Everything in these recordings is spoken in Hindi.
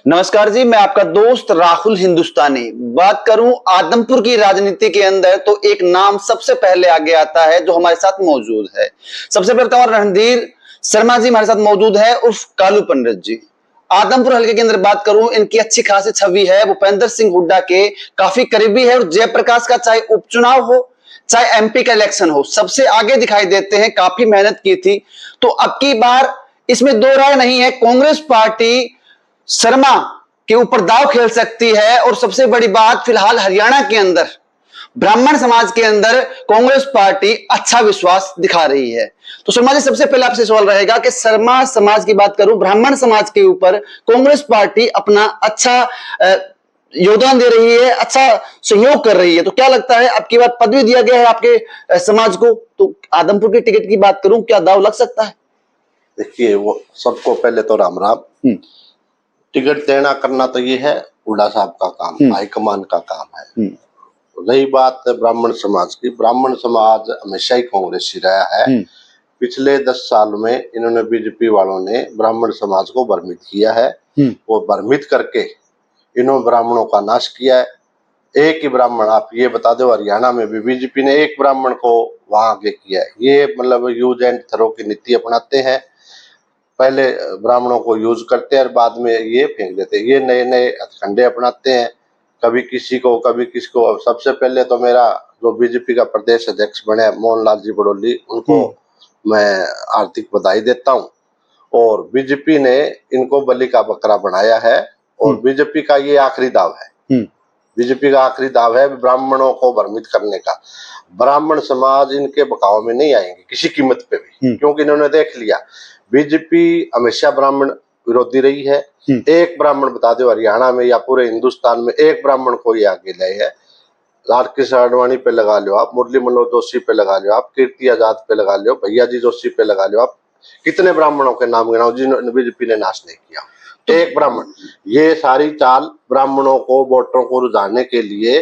नमस्कार जी, मैं आपका दोस्त राहुल हिंदुस्तानी बात करूं आदमपुर की राजनीति के अंदर तो एक नाम सबसे पहले आगे आता है जो हमारे साथ मौजूद है। सबसे पहले तो रणधीर शर्मा जी हमारे साथ मौजूद है उर्फ कालू पंडित जी। आदमपुर हल्के के अंदर बात करूं, इनकी अच्छी खासी छवि है, भूपेंद्र सिंह हुड्डा के काफी करीबी है और जयप्रकाश का चाहे उपचुनाव हो चाहे एमपी का इलेक्शन हो सबसे आगे दिखाई देते हैं। काफी मेहनत की थी तो अब की बार इसमें दो राय नहीं है, कांग्रेस पार्टी शर्मा के ऊपर दांव खेल सकती है। और सबसे बड़ी बात, फिलहाल हरियाणा के अंदर ब्राह्मण समाज के अंदर कांग्रेस पार्टी अच्छा विश्वास दिखा रही है। तो शर्मा जी, सबसे पहले आपसे सवाल रहेगा कि शर्मा समाज की बात करूं, ब्राह्मण समाज के ऊपर कांग्रेस पार्टी अपना अच्छा योगदान दे रही है, अच्छा सहयोग कर रही है, तो क्या लगता है अब की बार पदवी दिया गया है आपके समाज को, तो आदमपुर के टिकट की बात करूं, क्या दांव लग सकता है? देखिए, वो सबको पहले तो राम राम। टिकट देना करना तो ये है हुड्डा साहब का काम, हाईकमान का काम है। रही बात ब्राह्मण समाज की, ब्राह्मण समाज हमेशा ही कांग्रेसी रहा है। पिछले 10 साल में इन्होंने, बीजेपी वालों ने ब्राह्मण समाज को भ्रमित किया है। वो भ्रमित करके इन्होंने ब्राह्मणों का नाश किया है। एक ही ब्राह्मण, आप ये बता दो, हरियाणा में भी बीजेपी ने एक ब्राह्मण को वहां आगे किया है। ये मतलब यूज एंड थ्रो की नीति अपनाते हैं। पहले ब्राह्मणों को यूज करते हैं और बाद में ये फेंक देते हैं। ये नए नए हथकंडे अपनाते हैं, कभी किसी को कभी किसको। अब सबसे पहले तो मेरा जो बीजेपी का प्रदेश अध्यक्ष बने मोहनलाल जी बड़ौली, उनको मैं हार्दिक बधाई देता हूं। और बीजेपी ने इनको बलि का बकरा बनाया है और बीजेपी का ये आखिरी दाव है। बीजेपी का आखिरी दाव है ब्राह्मणों को भ्रमित करने का। ब्राह्मण समाज इनके बकाव में नहीं आएंगे किसी कीमत पे भी, क्योंकि इन्होंने देख लिया बीजेपी हमेशा ब्राह्मण विरोधी रही है। एक ब्राह्मण बता दो हरियाणा में या पूरे हिंदुस्तान में, एक ब्राह्मण को ये आगे लाए है। लालकृष्ण आडवाणी पे लगा लो आप, मुरली मनोहर जोशी पे लगा लो आप, कीर्ति आजाद पे लगा लो, भैया जी जोशी पे लगा लो आप। कितने ब्राह्मणों के नाम गिनाओ जिन्होंने बीजेपी ने नाश नहीं किया? तो एक ब्राह्मण। ये सारी चाल ब्राह्मणों को, वोटरों को रुझाने के लिए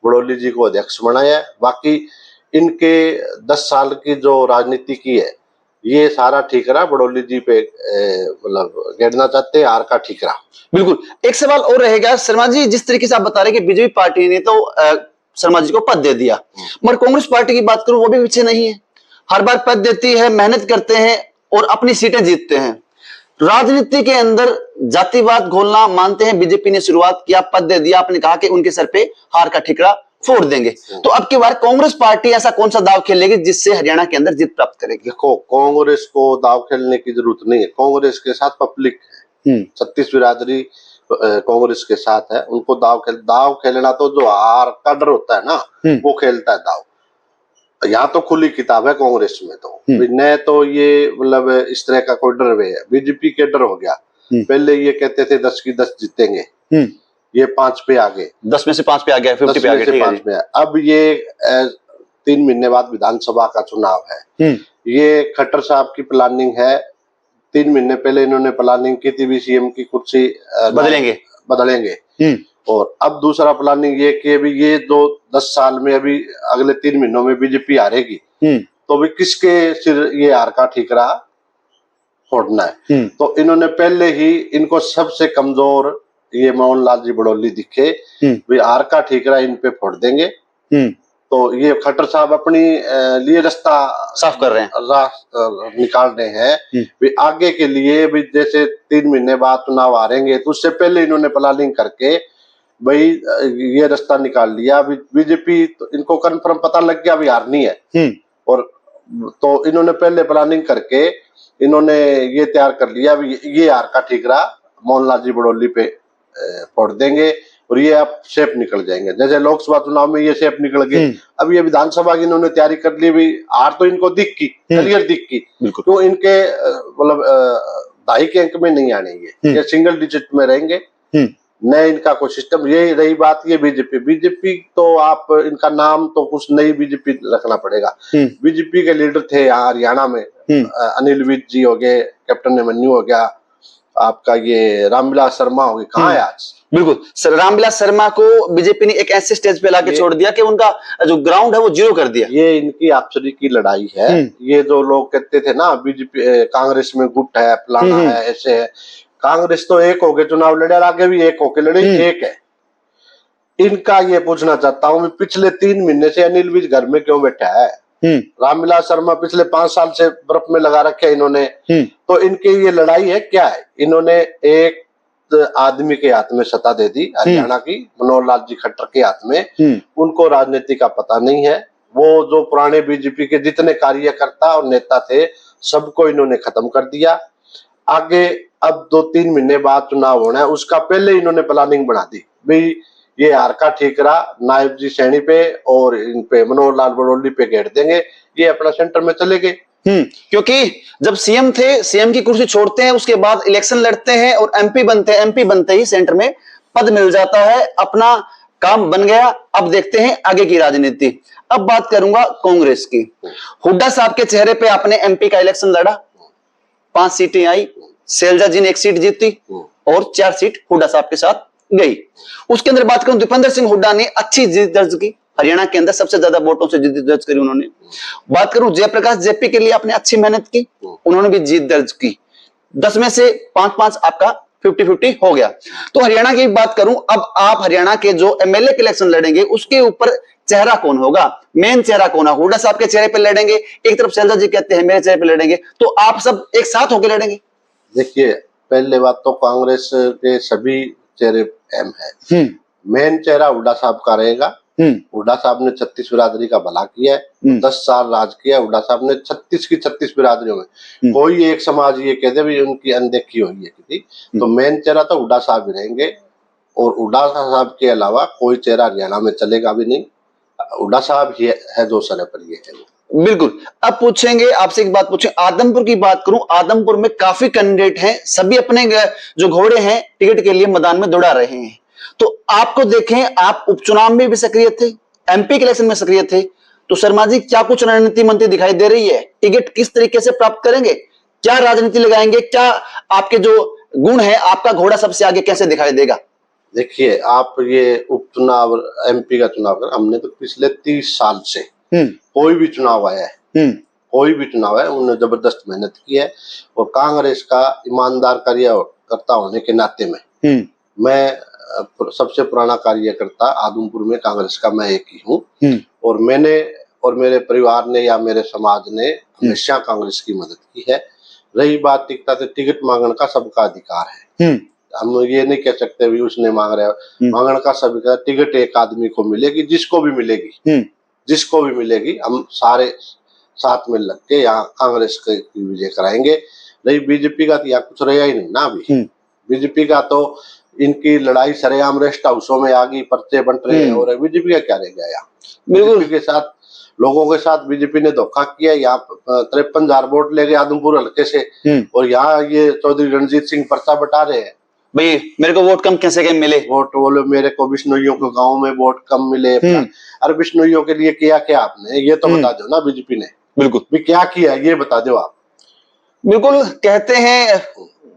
बड़ौली जी को अध्यक्ष बनाया है। बाकी इनके 10 साल की जो राजनीति की है, ये सारा ठीकरा बड़ौली जी पे मतलब घेरना चाहते हैं, हार का ठीकरा। बिल्कुल। एक सवाल और रहेगा शर्मा जी, जिस तरीके से आप बता रहे हैं कि बीजेपी पार्टी ने तो शर्मा जी को पद दे दिया, मगर कांग्रेस पार्टी की बात करूं वो भी पीछे नहीं है। हर बार पद देती है, मेहनत करते हैं और अपनी सीटें जीतते हैं। राजनीति के अंदर जातिवाद घोलना मानते हैं, बीजेपी ने शुरुआत किया, पद दे दिया, आपने कहा कि उनके सर पे हार का ठीकरा फोड़ देंगे। तो अब की बार कांग्रेस पार्टी ऐसा कौन सा दाव खेलेगी जिससे हरियाणा के अंदर जीत प्राप्त करेगी? देखो, कांग्रेस को दाव खेलने की जरूरत नहीं है। कांग्रेस के साथ पब्लिक है, 36 बिरादरी कांग्रेस के साथ है। उनको दाव खेलना तो जो हार का डर होता है ना, वो खेलता है दाव। यहाँ तो खुली किताब है कांग्रेस में, तो न तो ये मतलब इस तरह का कोई डर है। बीजेपी के डर हो गया। पहले ये कहते थे 10 की 10 जीतेंगे, ये 5 पे आ गए, 10 में से 5 पे आ गया, 50 पे आ गया, 5 पे। अब ये 3 महीने बाद विधानसभा का चुनाव है। ये खट्टर साहब की प्लानिंग है। 3 महीने पहले इन्होंने प्लानिंग की थी सीएम की कुर्सी बदलेंगे। और अब दूसरा प्लानिंग ये कि अभी ये 10 साल में, अभी अगले 3 महीनों में बीजेपी हारेगी, तो अभी किसके सिर ये हार का ठीकरा फोड़ना है। तो इन्होंने पहले ही, इनको सबसे कमजोर ये मोहनलाल जी बड़ौली दिखे, वे हार का ठीकरा इन पे फोड़ देंगे। तो ये खट्टर साहब अपनी लिए रास्ता साफ कर रहे हैं, निकाल रहे हैं। वे आगे के लिए भी, जैसे 3 महीने बाद चुनाव हारेंगे, तो उससे पहले इन्होंने प्लानिंग करके भाई ये रास्ता निकाल लिया। बीजेपी तो इनको कंफर्म पता लग गया अभी हारनी है, और तो इन्होंने पहले प्लानिंग करके इन्होंने ये तैयार कर लिया ये हार का ठीकरा मोहनलाल जी बड़ौली पे फोड़ देंगे और ये अब शेप निकल जाएंगे। जैसे लोकसभा चुनाव में ये शेप निकल गए, अब ये विधानसभा की इन्होंने तैयारी कर ली। भी हार तो इनको दिख की, क्लियर दिख की, तो इनके मतलब 2.5 के अंक में नहीं आने, ये सिंगल डिजिट में रहेंगे। न इनका कोई सिस्टम। ये रही बात, ये बीजेपी तो आप इनका नाम तो कुछ नई बीजेपी रखना पड़ेगा। बीजेपी के लीडर थे यहाँ हरियाणा में, अनिल विज जी हो गए, कैप्टन अभिमन्यु हो गया, आपका ये रामविलास शर्मा हो गए, कहाँ है आज? बिल्कुल सर, रामविलास शर्मा को बीजेपी ने एक ऐसे स्टेज पे लाके छोड़ दिया कि उनका जो ग्राउंड है वो जीरो कर दिया। ये इनकी आपसरी की लड़ाई है। ये जो लोग कहते थे ना बीजेपी कांग्रेस में गुट है, फलाना है, ऐसे है, कांग्रेस तो एक होके चुनाव लड़े और आगे भी एक होके लड़े, एक है। इनका ये पूछना चाहता हूँ, पिछले 3 महीने से अनिल विज घर में क्यों बैठा है? रामविलास शर्मा पिछले 5 साल से बर्फ में लगा रखे है इन्होंने। तो इनकी ये लड़ाई है क्या है? इन्होंने एक आदमी के हाथ में सत्ता दे दी, हरियाणा की मनोहर लाल जी खट्टर के हाथ में। उनको राजनीति का पता नहीं है। वो जो पुराने बीजेपी के जितने कार्यकर्ता और नेता थे सबको इन्होंने खत्म कर दिया। आगे अब 2-3 महीने बाद चुनाव होना है, उसका पहले इन्होंने प्लानिंग बना दी भाई ये हार का ठीकरा नायब जी सैनी पे और इन पे मनोहर लाल बड़ोली पे घेर देंगे, ये अपना सेंटर में चले गए। क्योंकि जब सीएम थे, सीएम की कुर्सी छोड़ते हैं, उसके बाद इलेक्शन लड़ते हैं और एमपी बनते हैं, एमपी बनते ही सेंटर में पद मिल जाता है, अपना काम बन गया। अब देखते हैं आगे की राजनीति। अब बात करूंगा कांग्रेस की। हुड्डा साहब के चेहरे पे आपने एमपी का इलेक्शन लड़ा, 5 सीटें आई, शैलजा जी ने 1 सीट जीती और 4 सीट हुड्डा साहब के साथ गई। उसके अंदर बात करूं, दीपेंद्र सिंह हुड्डा ने अच्छी जीत दर्ज की, हरियाणा के अंदर सबसे ज्यादा वोटों से जीत दर्ज करी उन्होंने। बात करूं जयप्रकाश जेपी के लिए आपने अच्छी मेहनत की, उन्होंने भी जीत दर्ज की। 10 में से 5-5 आपका 50-50 हो गया। तो हरियाणा की बात करूं, अब आप हरियाणा के जो एमएलए के इलेक्शन लड़ेंगे उसके ऊपर चेहरा कौन होगा, मेन चेहरा कौन है? हुड्डा साहब के चेहरे पे लड़ेंगे, एक तरफ शैलजा जी कहते हैं मेरे चेहरे पे लड़ेंगे, तो आप सब एक साथ होकर लड़ेंगे? देखिए, पहले बात तो कांग्रेस के सभी चेहरे अहम है। मेन चेहरा हुड्डा साहब का रहेगा। हुड्डा साहब ने 36 बिरादरी का भला किया है, 10 साल राज किया। हुड्डा साहब ने 36 की 36 बिरादरियों में कोई एक समाज ये कहते भी उनकी अनदेखी हुई है किसी, तो मेन चेहरा तो हुड्डा साहब ही रहेंगे। और हुड्डा साहब के अलावा कोई चेहरा हरियाणा में चलेगा भी नहीं। हुड्डा साहब ही है जो सर पर ये है। बिल्कुल। अब पूछेंगे आपसे एक बात पूछें, आदमपुर की बात करूं, आदमपुर में काफी कैंडिडेट हैं, सभी अपने जो घोड़े हैं टिकट के लिए मैदान में दौड़ा रहे हैं। तो आपको देखें, आप उपचुनाव में भी सक्रिय थे, एमपी के इलेक्शन में सक्रिय थे, तो शर्मा जी क्या कुछ रणनीति बनती दिखाई दे रही है? टिकट किस तरीके से प्राप्त करेंगे, क्या राजनीति लगाएंगे, क्या आपके जो गुण है, आपका घोड़ा सबसे आगे कैसे दिखाई देगा? देखिए, आप ये उपचुनाव एमपी का चुनाव कर, हमने तो पिछले 30 साल से कोई भी चुनाव आया है, कोई भी चुनाव है, उन्होंने जबरदस्त मेहनत की है। और कांग्रेस का ईमानदार कार्यकर्ता होने के नाते में मैं सबसे पुराना कार्यकर्ता आदमपुर में कांग्रेस का मैं एक ही हूँ। और मैंने और मेरे परिवार ने या मेरे समाज ने हमेशा कांग्रेस की मदद की है। रही बात टिकट मांगने का सबका अधिकार है, हम ये नहीं कह सकते भी उसने मांग रहा है, मांगने का सबका टिकट एक आदमी को मिलेगी, जिसको भी मिलेगी, जिसको भी मिलेगी। हम सारे साथ में लग के यहाँ कांग्रेस की विजय कराएंगे। नहीं, बीजेपी का तो यहाँ कुछ रहा ही नहीं ना अभी। बीजेपी का तो इनकी लड़ाई सरेआम रेस्ट हाउसों में आ गई, पर्चे बंट रहे हैं, और बीजेपी का क्या रह गया यहाँ? बीजेपी के साथ लोगों के साथ बीजेपी ने धोखा किया। यहाँ 53,000 वोट ले गए आदमपुर हल्के से, और यहाँ ये चौधरी रणजीत सिंह पर्चा बटा रहे हैं। भाई मेरे को वोट कम कैसे कम मिले? वोट बोले मेरे को बिश्नोइयों के गांव में वोट कम मिले। अरे बिश्नोइयों के लिए किया क्या आपने, ये तो बता दो ना बीजेपी ने। बिल्कुल भी क्या किया ये बता दो आप। बिल्कुल कहते हैं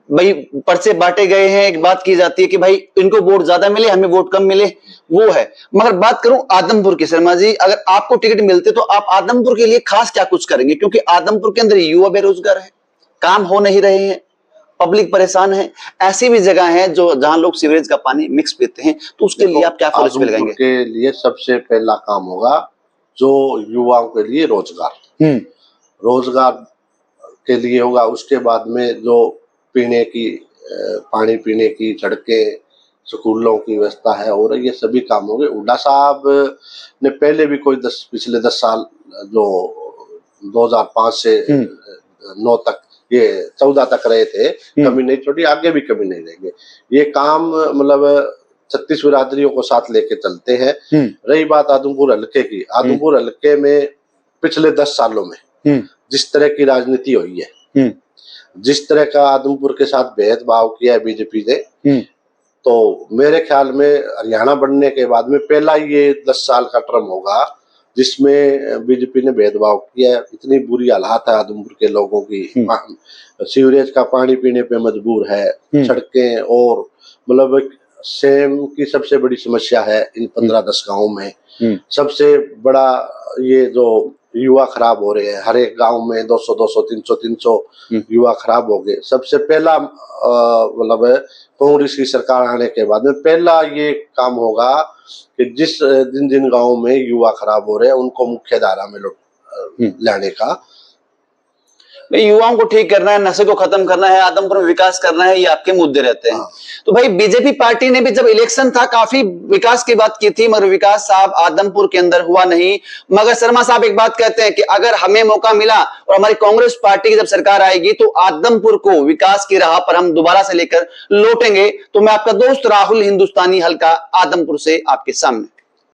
भाई पर्चे बांटे गए हैं, एक बात की जाती है कि भाई इनको वोट ज्यादा मिले, हमें वोट कम मिले, वो है। मगर बात करूं आदमपुर की, शर्मा जी अगर आपको टिकट मिलते तो आप आदमपुर के लिए खास क्या कुछ करेंगे? क्योंकि आदमपुर के अंदर युवा बेरोजगार है, काम हो नहीं रहे हैं, पब्लिक परेशान है, ऐसी भी जगह है जो जहां लोग सीवरेज का पानी मिक्स पीते हैं, तो उसके लिए आप क्या फर्ज पे लगाएंगे? के लिए सबसे पहला काम होगा जो युवाओं के लिए रोजगार, रोजगार के लिए होगा। उसके बाद में जो पीने की पानी पीने की सड़कें, स्कूलों की व्यवस्था है, और ये सभी काम होंगे। हुड्डा साहब ने पहले भी कोई पिछले 10 साल जो 2005 से 9 तक ये 14 तक रहे थे, कमी नहीं छोड़ी, आगे भी कमी नहीं रहेंगे। ये काम मतलब 36 बिरादरियों को साथ लेके चलते हैं। रही बात आदमपुर हल्के की, आदमपुर हल्के में पिछले 10 सालों में जिस तरह की राजनीति हुई है, जिस तरह का आदमपुर के साथ भेदभाव किया है बीजेपी ने, तो मेरे ख्याल में हरियाणा बनने के बाद में पहला ये 10 साल का टर्म होगा जिसमें बीजेपी ने भेदभाव किया है। इतनी बुरी हालात है आदमपुर के लोगों की, सीवरेज का पानी पीने पे मजबूर है, सड़कें और मतलब सेम की सबसे बड़ी समस्या है इन 15-10 गाँव में। सबसे बड़ा ये जो युवा खराब हो रहे हैं। हर एक गांव में 200 300 युवा खराब हो गए। सबसे पहला मतलब कांग्रेस की सरकार आने के बाद में पहला ये काम होगा कि जिन जिन गांवों में युवा खराब हो रहे हैं उनको मुख्य धारा में लाने का। भाई युवाओं को ठीक करना है, नशे को खत्म करना है, आदमपुर में विकास करना है, ये आपके मुद्दे रहते हैं। तो भाई बीजेपी पार्टी ने भी जब इलेक्शन था काफी विकास की बात की थी, मगर विकास साहब आदमपुर के अंदर हुआ नहीं। मगर शर्मा साहब एक बात कहते हैं कि अगर हमें मौका मिला और हमारी कांग्रेस पार्टी की जब सरकार आएगी तो आदमपुर को विकास की राह पर हम दोबारा से लेकर लौटेंगे। तो मैं आपका दोस्त राहुल हिंदुस्तानी हल्का आदमपुर से आपके सामने।